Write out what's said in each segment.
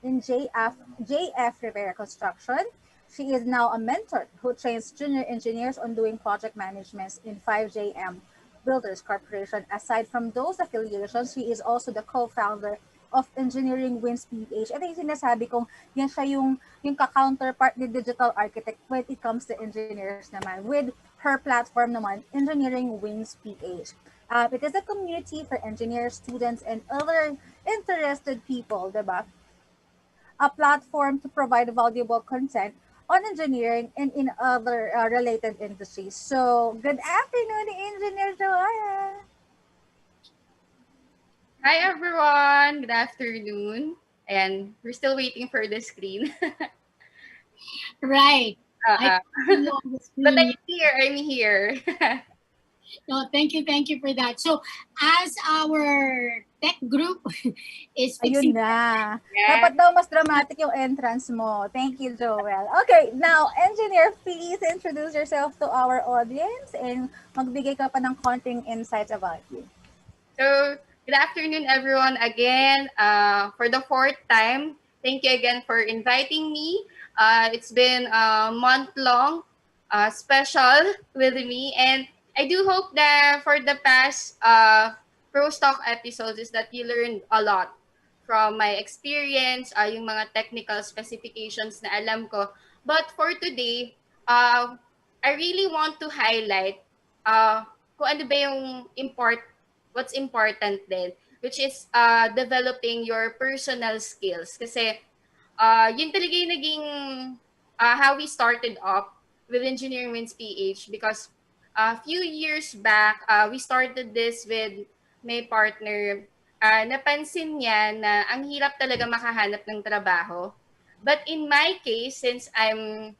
in JF Rivera Construction. She is now a mentor who trains junior engineers on doing project management in 5JM Builders Corporation. Aside from those affiliations, she is also the co-founder of Engineering Wins PH. Ito yung sinasabi kong yan siya yung ka-counterpart ni digital architect when it comes to engineers naman. With her platform naman, Engineering Wins PH. It is a community for engineers, students, and other interested people, diba? A platform to provide valuable content on engineering and in other related industries. So, good afternoon, Engineer Joanna. Hi everyone! Good afternoon. And we're still waiting for the screen. Right. I uh, see you on the but screen. I'm here. No, thank you for that. So, as our tech group is Ayun fixing, na. Yeah. Dapat daw mas dramatic yung entrance mo. Thank you, Joel. Okay, now, engineer, please introduce yourself to our audience and magbigay ka pa ng konting insights about you. So, good afternoon everyone again. For the fourth time, thank you again for inviting me. It's been a month-long special with me, and I do hope that for the past ProsTalk episodes is that you learned a lot from my experience, yung mga technical specifications na alam ko. But for today, I really want to highlight kung ano ba yung what's important then, which is developing your personal skills. Kasi yun talaga yung naging how we started off with Engineering Wins PH, because a few years back, we started this with my partner. Napansin niya na ang hirap talaga makahanap ng trabaho. But in my case, since I'm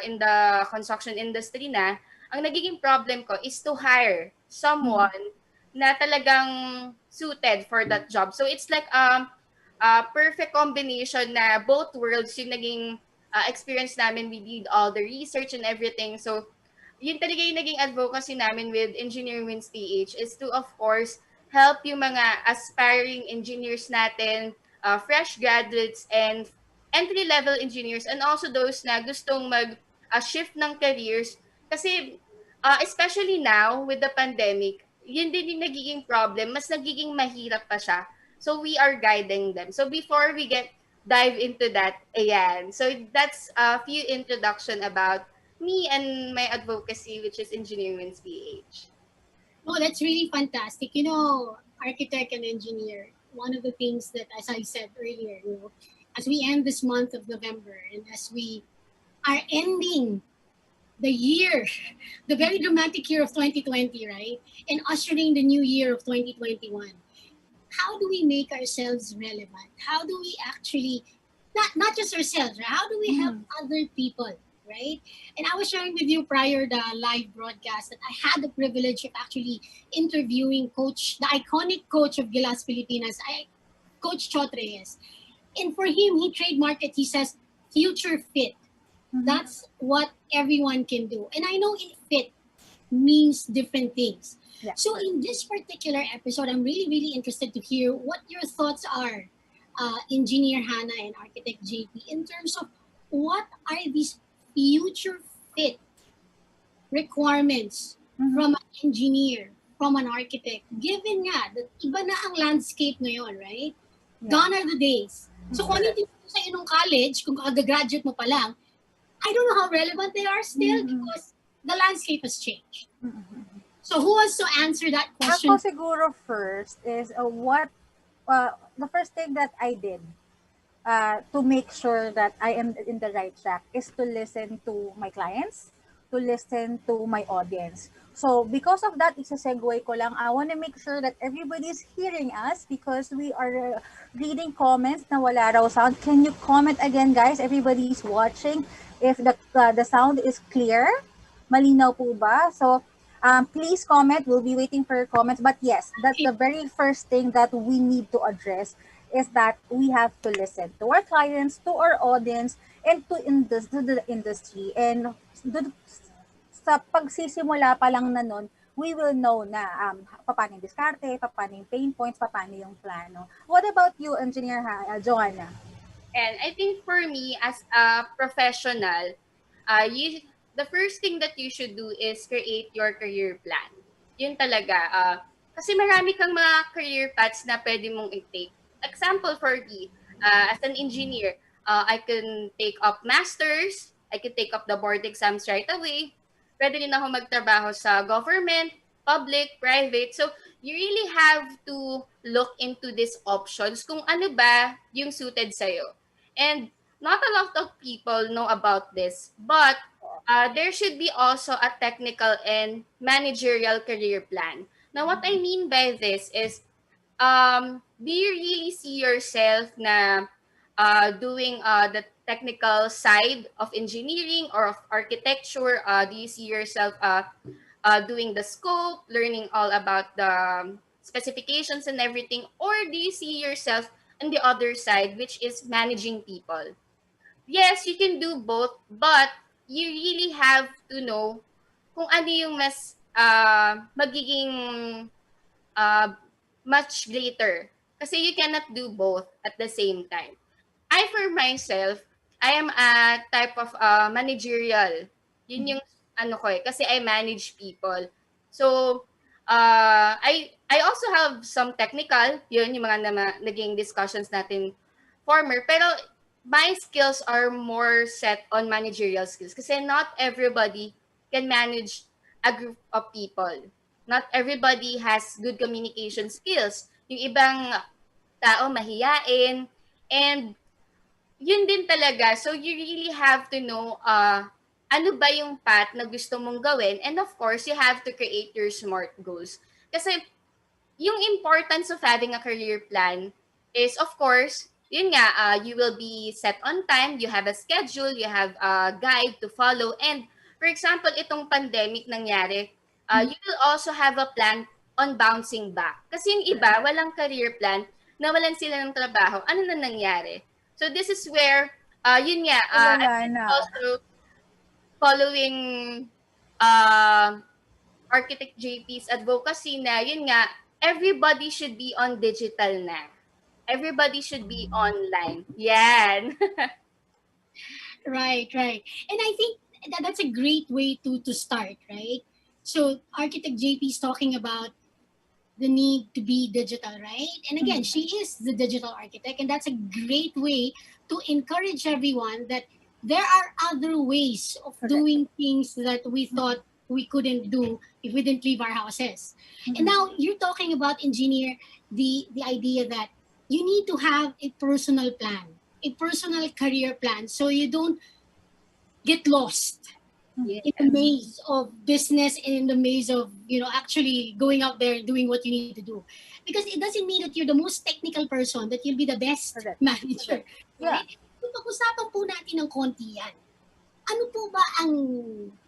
in the construction industry na, ang nagiging problem ko is to hire someone na talagang suited for that job. So it's like perfect combination na both worlds yung naging experience namin. We did all the research and everything. So yun talaga yung naging advocacy namin with Engineering Wins PH is to, of course, help yung mga aspiring engineers natin, fresh graduates and entry-level engineers, and also those na gustong mag-shift ng careers. Kasi especially now with the pandemic, yun din yung nagiging problem, mas nagiging mahirap pa siya. So we are guiding them. So before we dive into that, ayan. So that's a few introduction about me and my advocacy, which is Engineering Wins PH. oh, that's really fantastic. You know, architect and engineer, one of the things that, as I said earlier, you know, as we end this month of November and as we are ending the year, the very dramatic year of 2020, right? And ushering the new year of 2021. How do we make ourselves relevant? How do we actually, not just ourselves, right? How do we help other people, right? And I was sharing with you prior the live broadcast that I had the privilege of actually interviewing coach, the iconic coach of Gilas Filipinas, Coach Trespeces. And for him, he trademarked it. He says, future fit. That's what everyone can do. And I know in fit means different things. Yeah. So in this particular episode, I'm really interested to hear what your thoughts are, Engineer Hanna and Architect JP, in terms of what are these future fit requirements from an engineer, from an architect, given nga that iba na ang landscape ngayon, right? Yeah. Gone are the days. So kung ano yung sa inong college, kung kagagraduate mo pa lang, I don't know how relevant they are still because the landscape has changed. So who wants to answer that question? Ako siguro first is the first thing that I did to make sure that I am in the right track is to listen to my clients, to listen to my audience. So because of that, isa-segue ko lang, I want to make sure that everybody's hearing us because we are reading comments na wala raw sound. Can you comment again, guys? Everybody's watching. If the sound is clear, malinaw po ba? So please comment. We'll be waiting for your comments. But yes, that's the very first thing that we need to address is that we have to listen to our clients, to our audience, and to the industry. And sa pagsisimula pa lang na nun, we will know na paano yung diskarte, paano yung pain points, paano yung plano. What about you, Engineer Joanna? And I think for me, as a professional, the first thing that you should do is create your career plan. Yun talaga. Kasi marami kang mga career paths na pwede mong i-take. Example for me, as an engineer, I can take up masters, I can take up the board exams right away. Pwede din ako magtrabaho sa government, public, private. So, you really have to look into these options kung ano ba yung suited sa'yo. And not a lot of people know about this, but there should be also a technical and managerial career plan. Now, what I mean by this is, do you really see yourself na doing the technical side of engineering or of architecture? Do you see yourself doing the scope, learning all about the specifications and everything? Or do you see yourself on the other side, which is managing people? Yes, you can do both, but you really have to know kung ano yung mas magiging uh, much greater. Kasi you cannot do both at the same time. I, for myself, I am a type of managerial. Yun yung ano ko eh, kasi I manage people. So, I also have some technical, yun yung mga naging discussions natin former, pero my skills are more set on managerial skills kasi not everybody can manage a group of people. Not everybody has good communication skills. Yung ibang tao mahiyain, and yun din talaga. So you really have to know ano ba yung path na gusto mong gawin, and of course, you have to create your SMART goals. Kasi yung importance of having a career plan is, of course, yun nga, you will be set on time, you have a schedule, you have a guide to follow. And for example, itong pandemic nangyari, you will also have a plan on bouncing back. Kasi yung iba, walang career plan, nawalan sila ng trabaho. Ano na nangyari? So this is where, yun nga, I've Wala been na. also following uh, Architect JP's advocacy na yun nga, everybody should be on digital na. Everybody should be online. Yan. Right, right. And I think that's a great way to start, right? So architect JP is talking about the need to be digital, right? And again, she is the digital architect, and that's a great way to encourage everyone that there are other ways of Correct. doing things that we thought we couldn't do if we didn't leave our houses. And now you're talking about engineer, the idea that you need to have a personal plan, a personal career plan, so you don't get lost Yeah. in the maze of business and in the maze of actually going out there and doing what you need to do, because it doesn't mean that you're the most technical person that you'll be the best Correct. manager, Yeah. right? So pag-usapan po natin ng konti yan. Ano po ba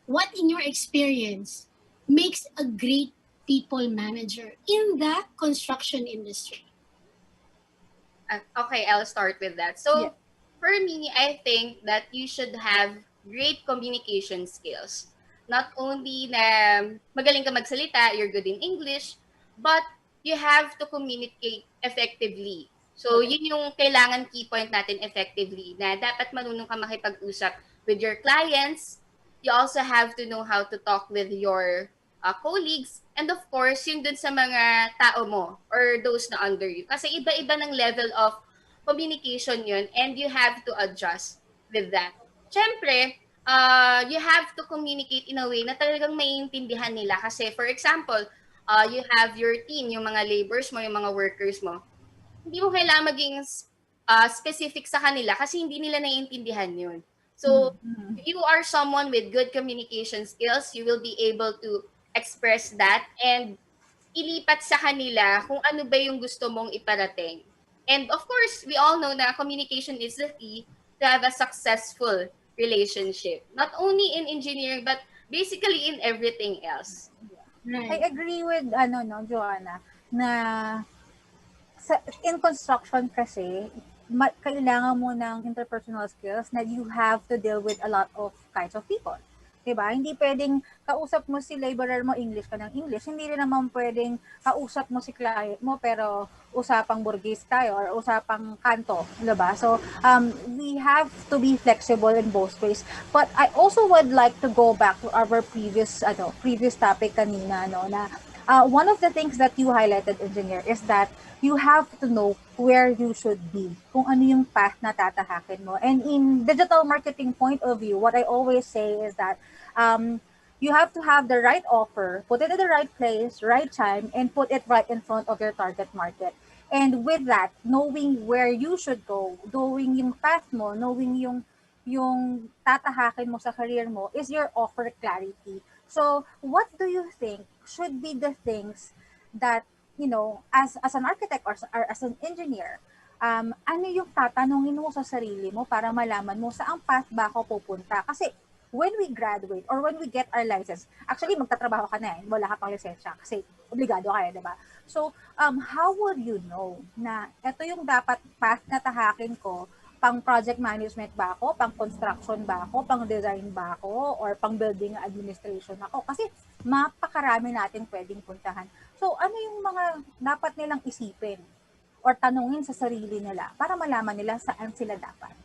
what in your experience makes a great people manager in the construction industry? Okay, I'll start with that. So, Yeah. for me, I think that you should have great communication skills. Not only na magaling ka magsalita, you're good in English, but you have to communicate effectively. So, yun yung kailangan key point natin, effectively, na dapat marunong ka makipag-usap with your clients. You also have to know how to talk with your colleagues, and of course, yun dun sa mga tao mo or those na under you. Kasi iba-iba ng level of communication yun, and you have to adjust with that. Siyempre, you have to communicate in a way na talagang maiintindihan nila. Kasi for example, you have your team, yung mga laborers mo, yung mga workers mo. Hindi mo kailangan maging specific sa kanila kasi hindi nila naiintindihan yun. So, if you are someone with good communication skills, you will be able to express that and ilipat sa kanila kung ano ba yung gusto mong iparating. And of course, we all know na communication is the key to have a successful relationship. Not only in engineering, but basically in everything else. I Right. agree with Joanna, na in construction kasi kailangan mo ng interpersonal skills na you have to deal with a lot of kinds of people. Diba? Hindi pwedeng kausap mo si laborer mo, English ka ng English. Hindi rin naman pwedeng kausap mo si client mo, pero usapang burgis tayo or usapang kanto. Diba? So, we have to be flexible in both ways. But I also would like to go back to our previous topic kanina, no, na one of the things that you highlighted, engineer, is that you have to know where you should be, kung ano yung path na tatahakin mo. And in digital marketing point of view, what I always say is that you have to have the right offer, put it in the right place, right time, and put it right in front of your target market. And with that, knowing where you should go, knowing yung path mo, knowing yung tatahakin mo sa career mo is your offer clarity. So, what do you think should be the things that, as an architect or as an engineer, ano yung tatanungin mo sa sarili mo para malaman mo saan path ba ako pupunta? Kasi when we graduate or when we get our license, actually magtatrabaho ka na wala ka pang lisensya kasi obligado ka di ba? So, how would you know na ito yung dapat path na tahakin ko? Pang project management ba ako, pang construction ba ako, pang design ba ako, or pang building administration ako? Kasi mapakarami natin pwedeng puntahan. So, ano yung mga dapat nilang isipin or tanungin sa sarili nila para malaman nila saan sila dapat?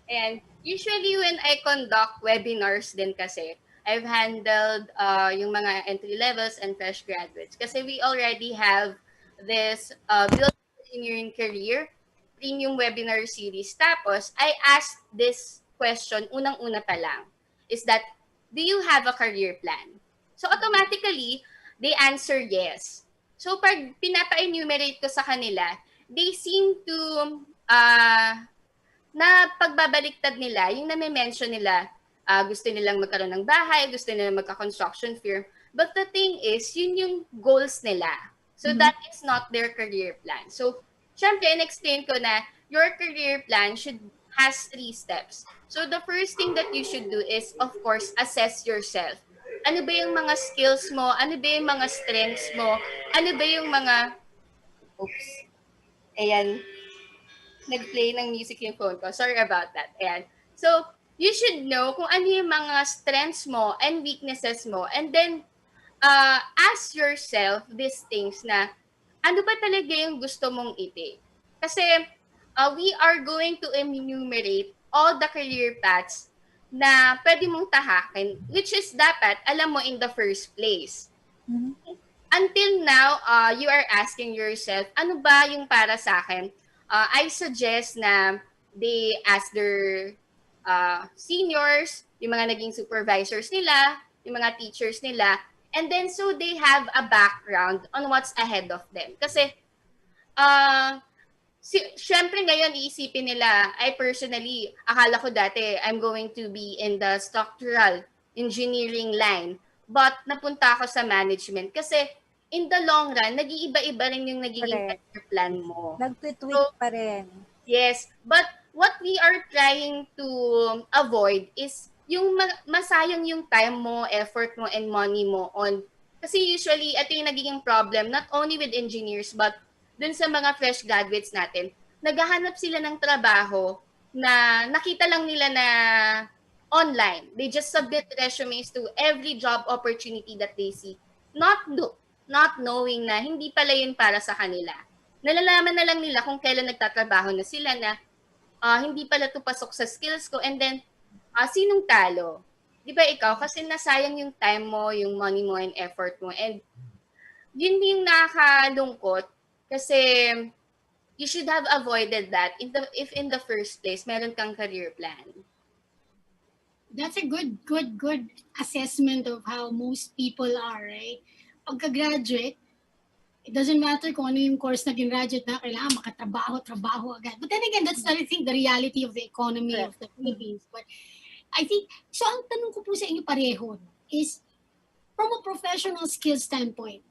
And usually when I conduct webinars din kasi, I've handled yung mga entry levels and fresh graduates. Kasi we already have this build engineering career premium webinar series. Tapos, I asked this question unang-una pa lang. Is that, do you have a career plan? So automatically, they answer yes. So pag pinapa-enumerate ko sa kanila, they seem to na pagbabaliktad nila, yung name-mention nila, gusto nilang magkaroon ng bahay, gusto nilang magka-construction firm. But the thing is, yun yung goals nila. So that is not their career plan. So, syempre, in-explain ko na your career plan has 3 steps. So the first thing that you should do is, of course, assess yourself. Ano ba yung mga skills mo? Ano ba yung mga strengths mo? Ano ba yung mga... Oops. Ayan, nag-play ng music yung phone ko. Sorry about that. Ayan. So, you should know kung ano yung mga strengths mo and weaknesses mo. And then, ask yourself these things na, ano ba talaga yung gusto mong iti? Kasi, we are going to enumerate all the career paths na pwede mong tahakin, which is dapat alam mo in the first place. Until now, you are asking yourself, ano ba yung para sa akin? I suggest na they ask their seniors, yung mga naging supervisors nila, yung mga teachers nila, and then so they have a background on what's ahead of them. Kasi, syempre ngayon iisipin nila, I personally, akala ko dati, I'm going to be in the structural engineering line. But napunta ako sa management kasi in the long run, nag-iiba-iba rin yung nagiging career plan mo. Nag-tweak pa rin. Yes, but what we are trying to avoid is yung masayang yung time mo, effort mo, and money mo on. Kasi usually, ito yung nagiging problem, not only with engineers, but dun sa mga fresh graduates natin, naghahanap sila ng trabaho na nakita lang nila na online. They just submit resumes to every job opportunity that they see. Not knowing na hindi pala yun para sa kanila. Nalalaman na lang nila kung kailan nagtatrabaho na sila na hindi pala ito pasok sa skills ko, and then sinong talo? Di ba ikaw? Kasi nasayang yung time mo, yung money mo, and effort mo. And yun yung nakakalungkot kasi you should have avoided that if in the first place meron kang career plan. That's a good assessment of how most people are, right? Pagka-graduate, it doesn't matter kung ano yung course na gin-graduate na, kailangan makatrabaho agad. But then again, that's I think the reality of the economy of the Philippines. But I think, so ang tanong ko po sa inyo pareho is, from a professional skill standpoint,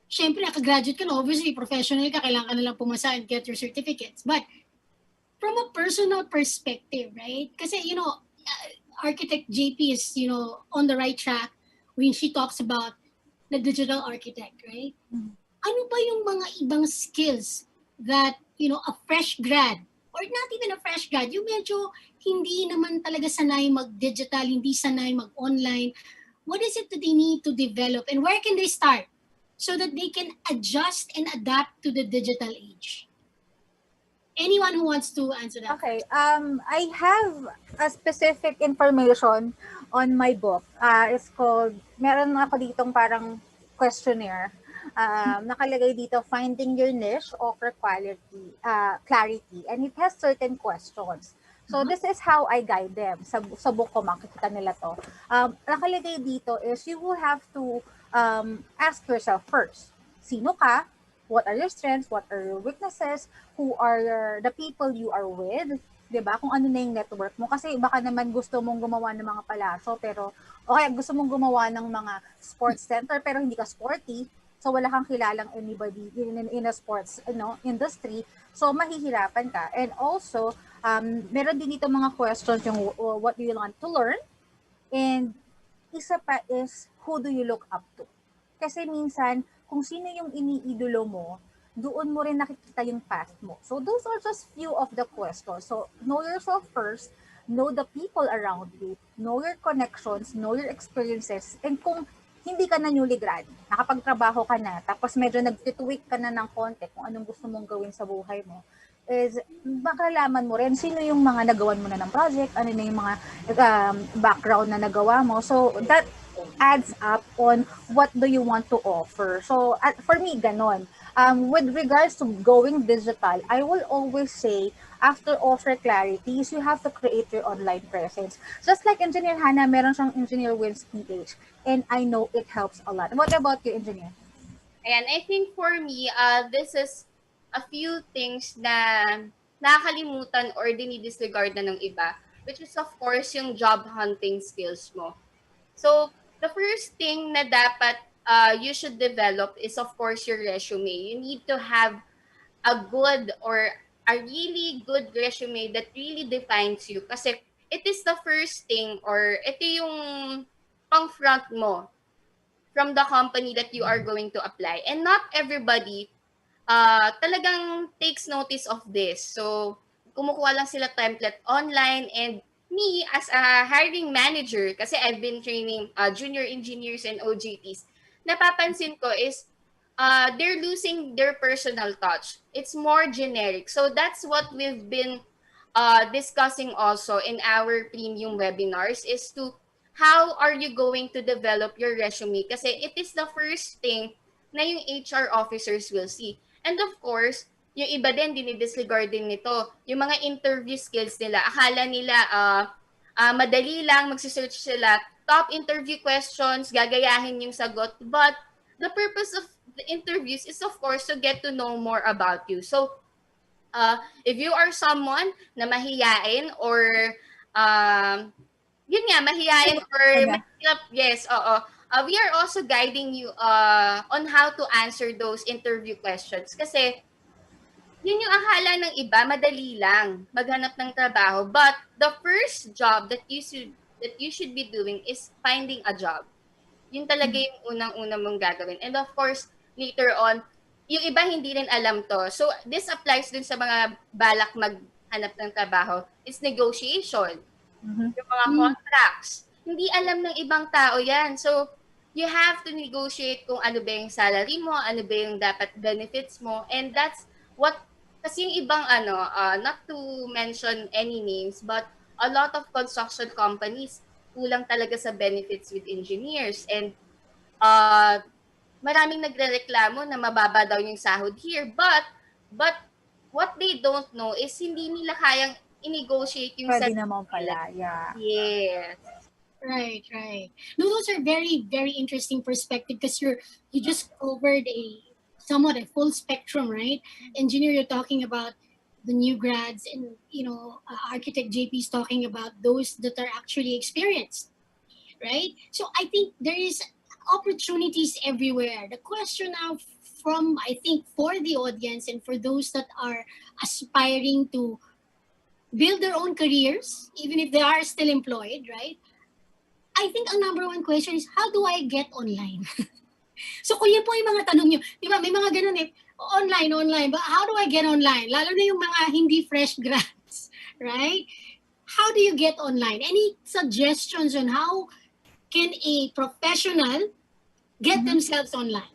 syempre nakagraduate ka na, obviously professional ka, kailangan ka na lang pumasa and get your certificates. But from a personal perspective, right? Kasi, Architect JP is, on the right track when she talks about the digital architect, right? Ano ba yung mga ibang skills that, a fresh grad or or not even a fresh grad, yung medyo hindi naman talaga sanay mag-digital, hindi sanay mag-online, what is it that they need to develop and where can they start so that they can adjust and adapt to the digital age? Anyone who wants to answer that Okay, first? I have a specific information on my book. It's called, meron ako ditong parang questionnaire. Nakalagay dito, finding your niche, offer quality, clarity, and it has certain questions. So this is how I guide them. Sa book ko, makikita nila to. Nakalagay dito is you will have to ask yourself first, sino ka? What are your strengths? What are your weaknesses? Who are the people you are with? 'Di ba? Kung ano na yung network mo. Kasi baka naman gusto mong gumawa ng mga palasyo, pero okay, gusto mong gumawa ng mga sports center, pero hindi ka sporty. So wala kang kilalang anybody in a sports industry. So mahihirapan ka. And also, meron din dito mga questions yung what do you want to learn? And isa pa is, who do you look up to? Kasi minsan, kung sino yung iniidolo mo, doon mo rin nakikita yung path mo. So those are just few of the questions. So know yourself first, know the people around you, know your connections, know your experiences, and kung hindi ka na newly grad, nakapagtrabaho ka na, tapos medyo nag-tweak ka na ng konti kung anong gusto mong gawin sa buhay mo, is makalaman mo rin sino yung mga nagawan mo na ng project, ano na yung mga background na nagawa mo. So that adds up on what do you want to offer. So for me, ganon. With regards to going digital, I will always say, after offer clarity, is you have to create your online presence. Just like Engineer Hanna, meron siyang Engineer Wins PH. And I know it helps a lot. What about you, Engineer? And I think for me, this is a few things na nakakalimutan or dinidisregard na ng iba, which is of course yung job hunting skills mo. So, the first thing na dapat you should develop is of course your resume. You need to have a good or a really good resume that really defines you kasi it is the first thing or ito yung pang front mo from the company that you are going to apply. And not everybody talagang takes notice of this. So, kumukuha lang sila template online and me as a hiring manager, kasi I've been training junior engineers and OJTs, napapansin ko is they're losing their personal touch. It's more generic. So that's what we've been discussing also in our premium webinars is to how are you going to develop your resume? Kasi it is the first thing na yung HR officers will see. And of course, yung iba din, dinidisregard din nito. Yung mga interview skills nila, akala nila madali lang, magsisearch sila, top interview questions, gagayahin yung sagot. But the purpose of the interviews is of course to get to know more about you. So, if you are someone na mahiyain or yun nga, mahiyain or mahirap, yes, oo. We are also guiding you on how to answer those interview questions. Kasi, yun yung akala ng iba, madali lang maghanap ng trabaho. But the first job that you should be doing is finding a job. Yun talaga yung unang-una mong gagawin. And of course, later on, yung iba hindi rin alam to. So, this applies din sa mga balak maghanap ng trabaho. It's negotiation. Yung mga contracts. Hindi alam ng ibang tao yan. So, you have to negotiate kung ano ba yung salary mo, ano ba yung dapat benefits mo. And that's what, kasi yung ibang not to mention any names, but a lot of construction companies, kulang talaga sa benefits with engineers. And maraming nagrereklamo na mababa daw yung sahod here. But what they don't know is hindi nila kayang i-negotiate yung Pwede salary naman nila. pala, yeah. Yes. Right, right. No, those are very, very interesting perspective because you just covered a somewhat a full spectrum, right? Engineer, you're talking about the new grads, and architect JP is talking about those that are actually experienced, right? So I think there is opportunities everywhere. The question now from I think for the audience and for those that are aspiring to build their own careers, even if they are still employed, right? I think ang number one question is, how do I get online? So kung yun po yung mga tanong nyo, di ba, may mga ganun Online. But how do I get online? Lalo na yung mga hindi fresh grads, right? How do you get online? Any suggestions on how can a professional get Mhm. themselves online?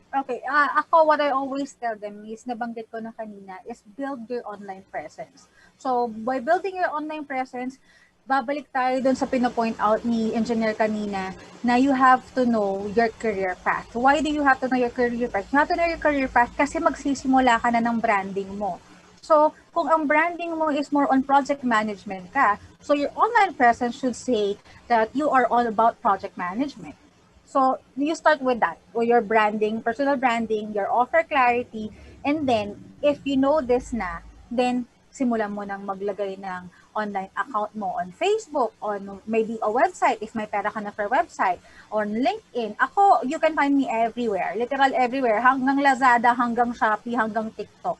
Okay, ako what I always tell them is, nabanggit ko na kanina, is build your online presence. So, by building your online presence, babalik tayo dun sa pinopoint out ni engineer kanina na you have to know your career path. Why do you have to know your career path? You have to know your career path kasi magsisimula ka na ng branding mo. So, kung ang branding mo is more on project management ka, so your online presence should say that you are all about project management. So you start with that, with your branding, personal branding, your offer clarity, and then if you know this na, then simulan mo nang maglagay ng online account mo on Facebook, on maybe a website if may pera ka na for website, on LinkedIn. Ako, you can find me everywhere, literal everywhere, hanggang Lazada, hanggang Shopee, hanggang TikTok.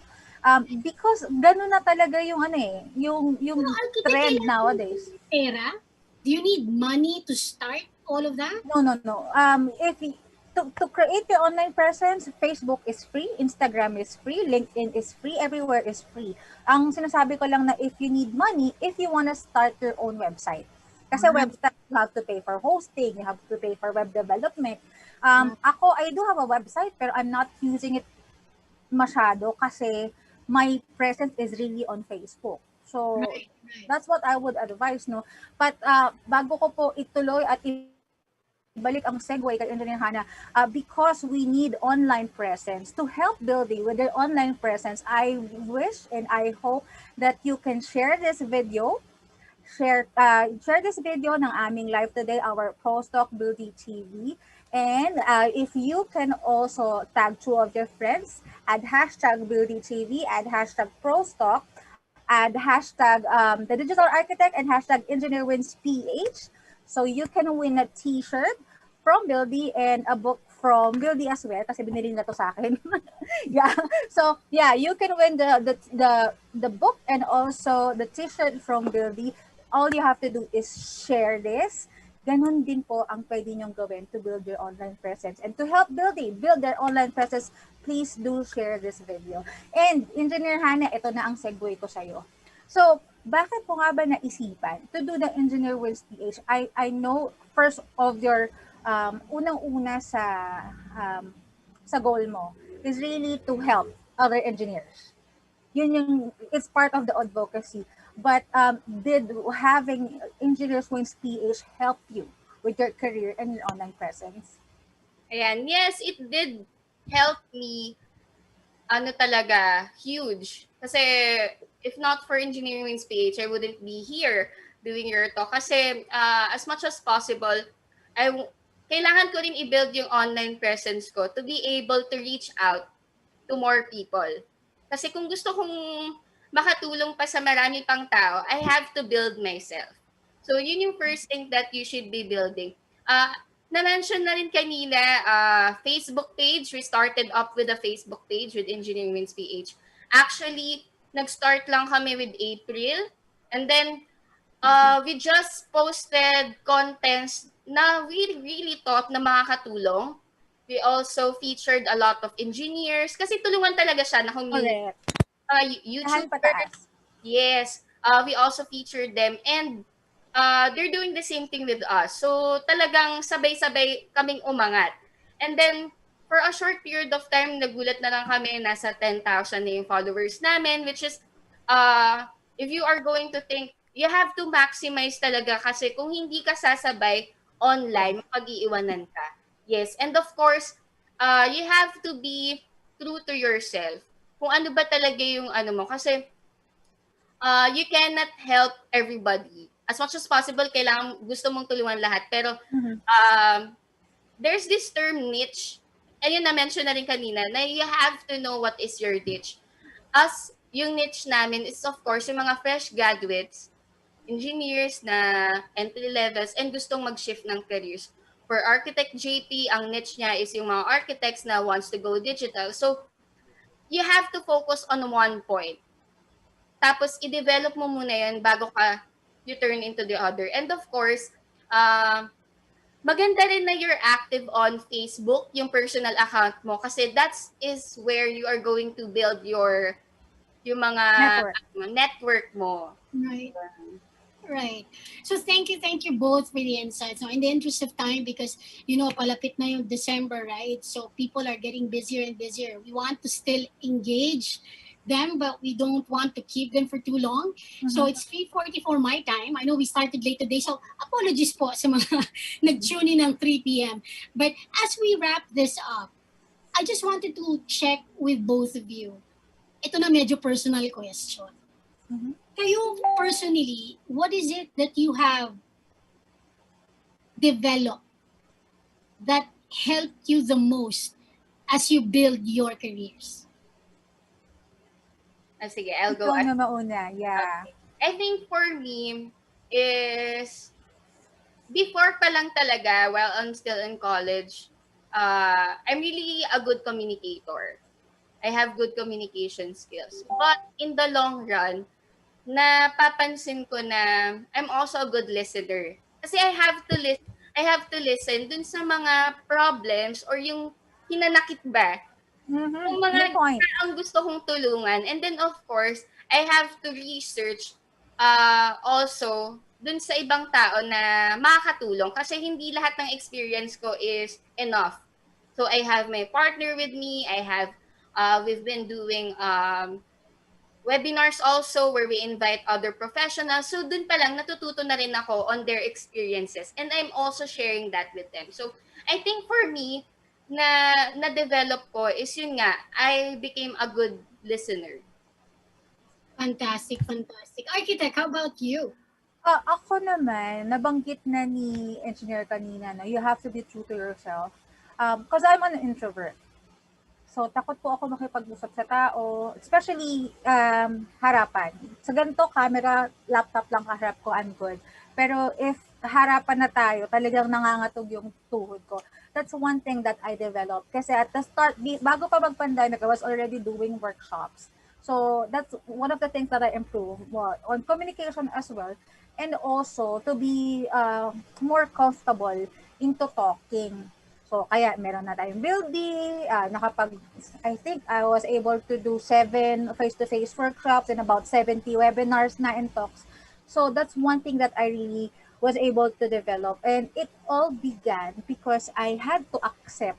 Because ganun na talaga yung ano eh, yung Pero architect, trend kailangan mo nowadays. pera? Do you need money to start all of that? No. If to create your online presence, Facebook is free, Instagram is free, LinkedIn is free, everywhere is free. Ang sinasabi ko lang na if you need money, if you wanna start your own website. Kasi Ah, website, you have to pay for hosting, you have to pay for web development. ah, Ako, I do have a website, pero I'm not using it masyado kasi my presence is really on Facebook. So, right. that's what I would advise, no? But bago ko po ituloy at ibalik ang segue kay Engineer Hannah, because we need online presence to help building with their online presence. I wish and I hope that you can share this video, share this video ng aming live today, our ProsTalk BuildeeeTV. And if you can also tag two of your friends, add hashtag BuildeeeTV, add hashtag ProsTalk, add hashtag the digital architect, and hashtag engineer wins PH. So you can win a t-shirt from Buildie and a book from Buildie as well kasi binili nila to sa akin. Yeah. So, yeah, you can win the book and also the t-shirt from Buildie. All you have to do is share this. Ganun din po ang pwede nyong gawin to build your online presence. And to help Buildie build their online presence, please do share this video. And Engineer Hannah, ito na ang segue ko sa'yo. So, bakit po nga ba naisipan to do the Engineer Wins PH? I know first of your unang-una sa goal mo is really to help other engineers. Yun yung, it's part of the advocacy. But did having Engineers Wins PH help you with your career and your online presence? Ayan, yes, it did help me, ano talaga, huge. Kasi if not for Engineering Wins PH, I wouldn't be here doing your talk. Kasi as much as possible, kailangan ko rin i-build yung online presence ko to be able to reach out to more people. Kasi kung gusto kong makatulong pa sa marami pang tao, I have to build myself. So yun yung first thing that you should be building. Na-mention na rin kanina, Facebook page. We started up with a Facebook page with Engineering Wins PH. Actually, nag-start lang kami with April. And then, we just posted contents na we really thought na makakatulong. We also featured a lot of engineers kasi tulungan talaga siya na community. Correct. Tahan YouTubers, pataas. yes. We also featured them and they're doing the same thing with us. So talagang sabay-sabay kaming umangat. And then for a short period of time, nagulat na lang kami, nasa 10,000 na yung followers namin, which is, if you are going to think, you have to maximize talaga kasi kung hindi ka sasabay online, mapag-iiwanan ka. Yes, and of course, you have to be true to yourself. Kung ano ba talaga yung ano mo. Kasi you cannot help everybody. As much as possible, kailangan gusto mong tulungan lahat. Pero there's this term niche. And yun na-mention na rin kanina, na you have to know what is your niche. As yung niche namin is of course yung mga fresh graduates, engineers na entry levels and gustong mag-shift ng careers. For Architect JP, ang niche niya is yung mga architects na wants to go digital. So, you have to focus on one point. Tapos, i-develop mo muna yun bago ka you turn into the other. And of course, maganda rin na you're active on Facebook, yung personal account mo, kasi is where you are going to build yung mga Network. network mo. Right. Right. So thank you both for the insights. So in the interest of time, because palapit na yung December, right? So people are getting busier and busier. We want to still engage them, but we don't want to keep them for too long. So it's 3:44 my time. I know we started late today, so apologies po sa mga nag-tune in ng 3 p.m. But as we wrap this up, I just wanted to check with both of you. Ito na medyo personal question. Kayo personally, what is it that you have developed that helped you the most as you build your careers? Sige, I'll Ikaw go. na mauna, yeah. Okay. I think for me is before pa lang talaga, while I'm still in college, I'm really a good communicator. I have good communication skills. But in the long run, napapansin ko na I'm also a good listener. Kasi I have to listen dun sa mga problems or yung hinanakit ba. Yung Good mga point. ang gusto kong tulungan. And then of course, I have to research also dun sa ibang tao na makakatulong kasi hindi lahat ng experience ko is enough. So I have my partner with me. We've been doing webinars also where we invite other professionals. So dun pa lang natututo na rin ako on their experiences and I'm also sharing that with them. So I think for me na-develop ko is yun nga, I became a good listener. Fantastic. Architect, how about you? Ako naman, nabanggit na ni engineer kanina, no, you have to be true to yourself. Because I'm an introvert. So, takot po ako makipag-usap sa tao, especially harapan. Sa ganito, camera, laptop lang kaharap ko, I'm good. Pero if harapan na tayo, talagang nangangatog yung tuhod ko. That's one thing that I developed. Kasi at the start, bago pa mag-pandemic, I was already doing workshops. So, that's one of the things that I improved more on communication as well. And also, to be more comfortable into talking. So, kaya meron na tayong Buildee, I think I was able to do 7 face-to-face workshops and about 70 webinars na and talks. So, that's one thing that I really was able to develop. And it all began because I had to accept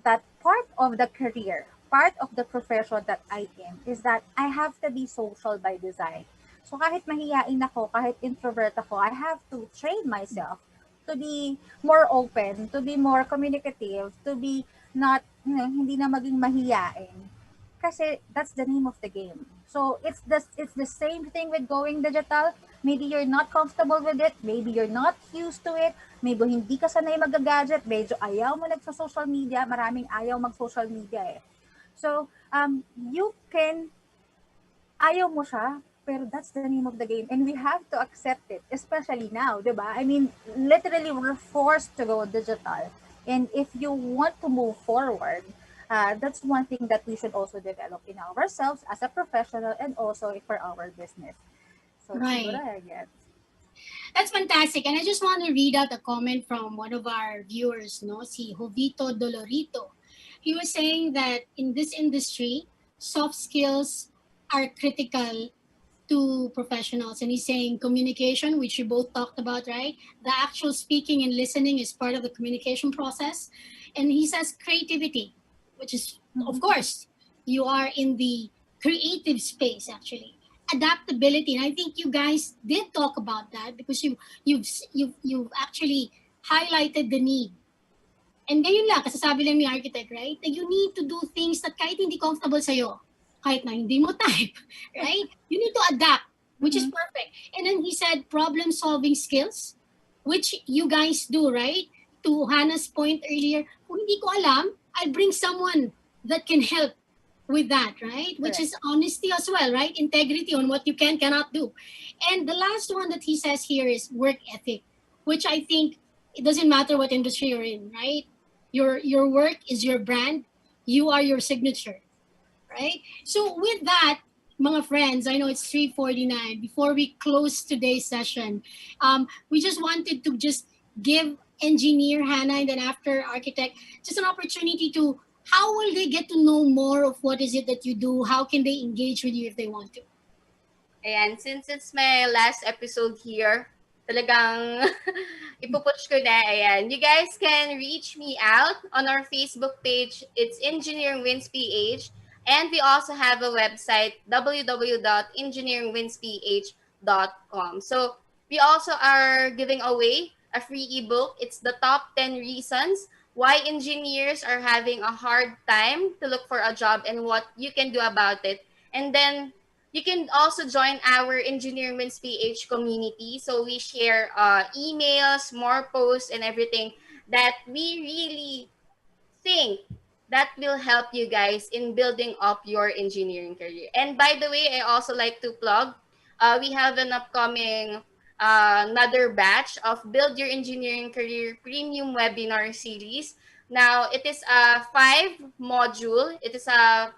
that part of the career, part of the profession that I am, is that I have to be social by design. So, kahit mahiyain ako, kahit introvert ako, I have to train myself to be more open, to be more communicative, to be not, hindi na maging mahiyain. Kasi that's the name of the game. So it's the same thing with going digital. Maybe you're not comfortable with it, maybe you're not used to it, maybe hindi ka sanay mag-gadget, medyo ayaw mo nagsa-social media, maraming ayaw mag-social media eh. So you can, ayaw mo siya, pero that's the name of the game. And we have to accept it, especially now, di ba? I mean, literally, we're forced to go digital. And if you want to move forward, that's one thing that we should also develop in ourselves as a professional and also for our business. So, Right. siguro, I guess. That's fantastic. And I just want to read out a comment from one of our viewers, no? Si Jovito Dolorito. He was saying that in this industry, soft skills are critical to professionals, and he's saying communication, which you both talked about, right? The actual speaking and listening is part of the communication process. And he says creativity, which is, of course, you are in the creative space actually. Adaptability, and I think you guys did talk about that because you've actually highlighted the need. And ngayon lang, kasasabi lang ni architect, right? That you need to do things that kahit hindi comfortable sa'yo, kahit na hindi mo type, right? You need to adapt, which is perfect. And then he said problem-solving skills, which you guys do, right? To Hannah's point earlier, kung hindi ko alam, I'll bring someone that can help with that, right? Which is honesty as well, right? Integrity on what you cannot do. And the last one that he says here is work ethic, which I think it doesn't matter what industry you're in, right? Your work is your brand. You are your signature, right? So with that, mga friends, I know it's 3:49. Before we close today's session, we just wanted to just give engineer Hannah, and then after architect, just an opportunity to how will they get to know more of what is it that you do? How can they engage with you if they want to? Ayan, since it's my last episode here, talagang ipupush ko na. Ayan, you guys can reach me out on our Facebook page. It's Engineering Wins PH. And we also have a website, www.engineeringwinsph.com. So we also are giving away a free ebook. It's the top 10 reasons why engineers are having a hard time to look for a job and what you can do about it. And then you can also join our Engineering Wins PH community. So we share emails, more posts, and everything that we really think that will help you guys in building up your engineering career. And by the way, I also like to plug, we have an upcoming another batch of Build Your Engineering Career Premium Webinar Series. Now, it is a 5 module. It is a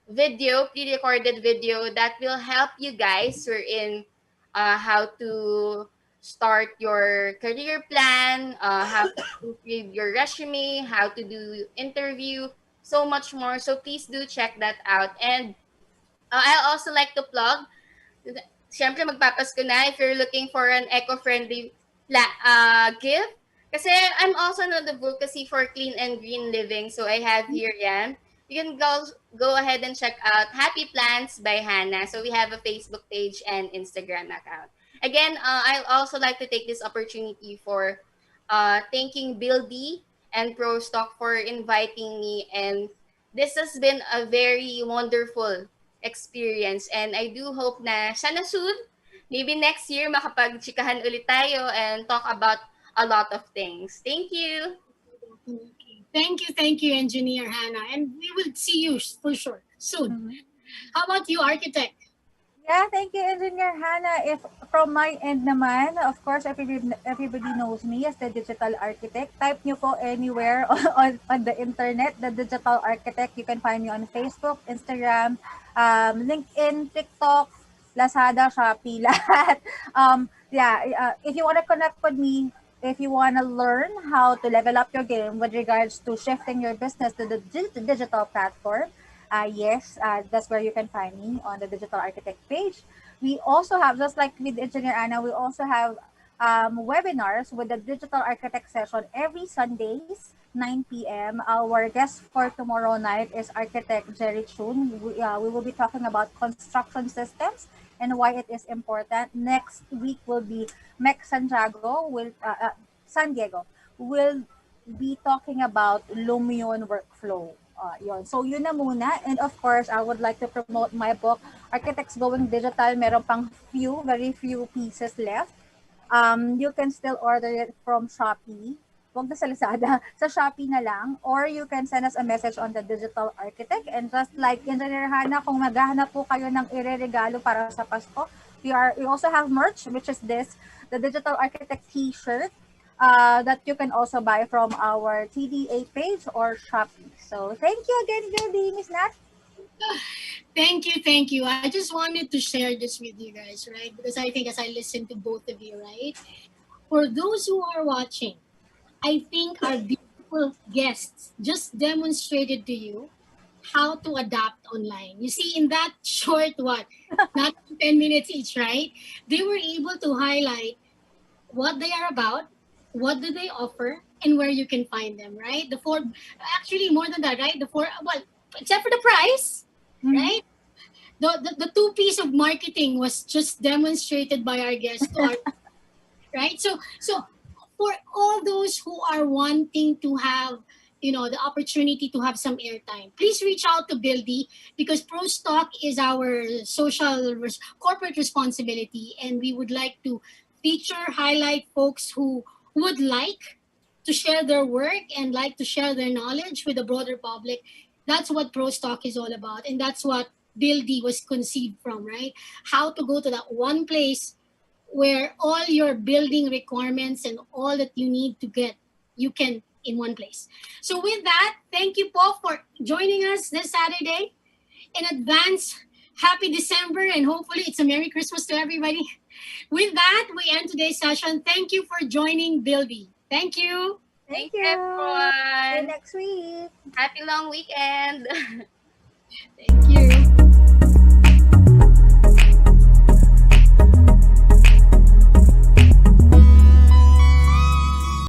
video, pre-recorded video that will help you guys who are in how to start your career plan, how to read your resume, how to do interview, so much more. So please do check that out. And I also like to plug, siyempre magpapasko na if you're looking for an eco-friendly gift. Kasi I'm also an advocacy for clean and green living. So I have here yan. You can go ahead and check out Happy Plants by Hanna. So we have a Facebook page and Instagram account. Again, I'd also like to take this opportunity for thanking Buildee and ProsTalk for inviting me. And this has been a very wonderful experience. And I do hope na sana soon, maybe next year, makapag-chikahan ulit tayo and talk about a lot of things. Thank you! Thank you, Engineer Hannah. And we will see you for sure soon. Mhm. How about you, Architect? Yeah, thank you, Engineer Hannah. If from my end naman, of course, everybody knows me as the digital architect. Type nyo po anywhere on the internet, the digital architect. You can find me on Facebook, Instagram, LinkedIn, TikTok, Lazada, Shopee, lahat. If you want to connect with me, if you want to learn how to level up your game with regards to shifting your business to the digital platform, yes, that's where you can find me on the digital architect page. We also have, just like with Engineer Anna, we also have webinars with the digital architect session every Sundays, 9 p.m. Our guest for tomorrow night is architect Jerry Chun. We will be talking about construction systems and why it is important. Next week will be Mec Santiago, San Diego, will be talking about Lumion workflow. Yun. So yun na muna. And of course, I would like to promote my book, Architects Going Digital. Meron pang very few pieces left. You can still order it from Shopee. Huwag na sa Lazada. Sa Shopee na lang. Or you can send us a message on the Digital Architect. And just like Engineer Hannah, kung maghahanap po kayo ng ireregalo para sa Pasko, we also have merch, which is this, the Digital Architect t-shirt. That you can also buy from our TDA page or Shopee. So thank you again, Goody, Miss Nat. Thank you, thank you. I just wanted to share this with you guys, right? Because I think as I listen to both of you, right? For those who are watching, I think our beautiful guests just demonstrated to you how to adapt online. You see, in that short, not 10 minutes each, right? They were able to highlight what they are about, what do they offer, and where you can find them, right? Actually more than that, right? Except for the price, right? The two piece of marketing was just demonstrated by our guest to our, right? So for all those who are wanting to have the opportunity to have some airtime, please reach out to Buildee, because ProsTalk is our corporate responsibility, and we would like to feature, highlight folks who would like to share their work and like to share their knowledge with the broader public. That's what ProsTalk is all about, and that's what Buildee was conceived from, right? How to go to that one place where all your building requirements and all that you need to get, you can in one place. So with that, thank you, Paul, for joining us this Saturday. In advance, happy December, and hopefully it's a Merry Christmas to everybody. With that, we end today's session. Thank you for joining Buildee. Thank you. Thank Thanks, you. See you everyone. next week. Happy long weekend. Thank you.